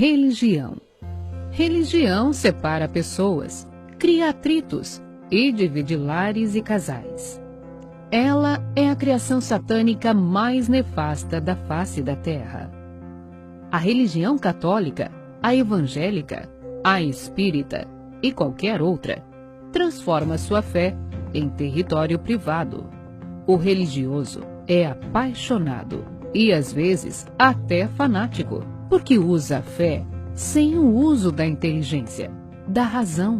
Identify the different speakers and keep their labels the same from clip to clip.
Speaker 1: Religião. Religião separa pessoas, cria atritos e divide lares e casais. Ela é a criação satânica mais nefasta da face da terra. A religião católica, a evangélica, a espírita e qualquer outra transforma sua fé em território privado. O religioso é apaixonado e às vezes até fanático, porque usa a fé sem o uso da inteligência, da razão.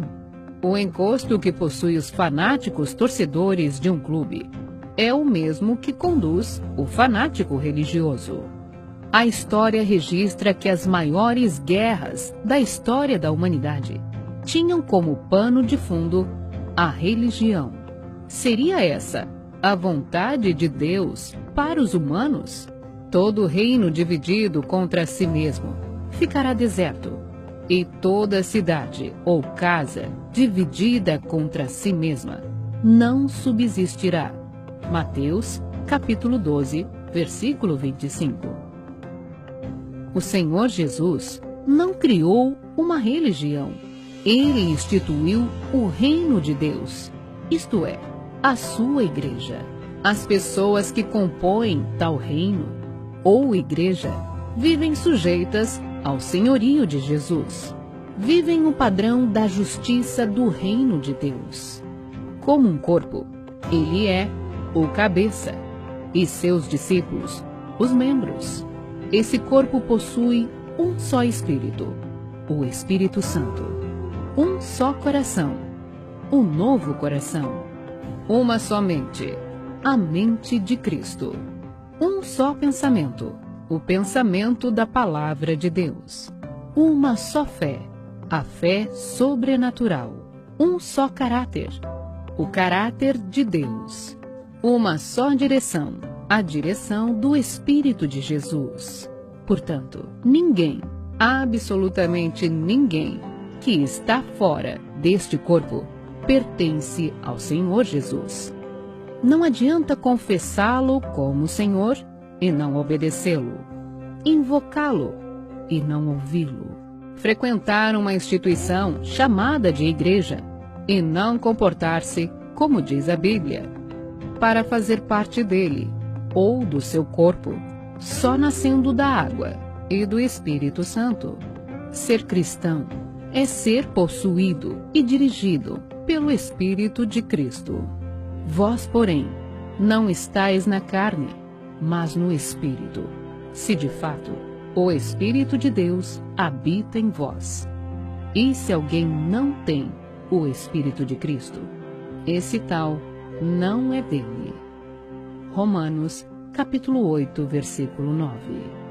Speaker 1: O encosto que possui os fanáticos torcedores de um clube é o mesmo que conduz o fanático religioso. A história registra que as maiores guerras da história da humanidade tinham como pano de fundo a religião. Seria essa a vontade de Deus para os humanos? Todo reino dividido contra si mesmo ficará deserto, e toda cidade ou casa dividida contra si mesma não subsistirá. Mateus, capítulo 12, versículo 25. O Senhor Jesus não criou uma religião. Ele instituiu o reino de Deus, isto é, a sua igreja. As pessoas que compõem tal reino ou igreja vivem sujeitas ao senhorio de Jesus. Vivem o padrão da justiça do reino de Deus. Como um corpo, ele é o cabeça e seus discípulos, os membros. Esse corpo possui um só Espírito, o Espírito Santo. Um só coração, o novo coração. Uma só mente, a mente de Cristo. Um só pensamento, o pensamento da palavra de Deus. Uma só fé, a fé sobrenatural. Um só caráter, o caráter de Deus. Uma só direção, a direção do Espírito de Jesus. Portanto, ninguém, absolutamente ninguém, que está fora deste corpo, pertence ao Senhor Jesus. Não adianta confessá-lo como Senhor e não obedecê-lo, invocá-lo e não ouvi-lo, frequentar uma instituição chamada de igreja e não comportar-se como diz a Bíblia, para fazer parte dele ou do seu corpo, só nascendo da água e do Espírito Santo. Ser cristão é ser possuído e dirigido pelo Espírito de Cristo. Vós, porém, não estáis na carne, mas no Espírito, se de fato o Espírito de Deus habita em vós. E se alguém não tem o Espírito de Cristo, esse tal não é dele. Romanos, capítulo 8, versículo 9.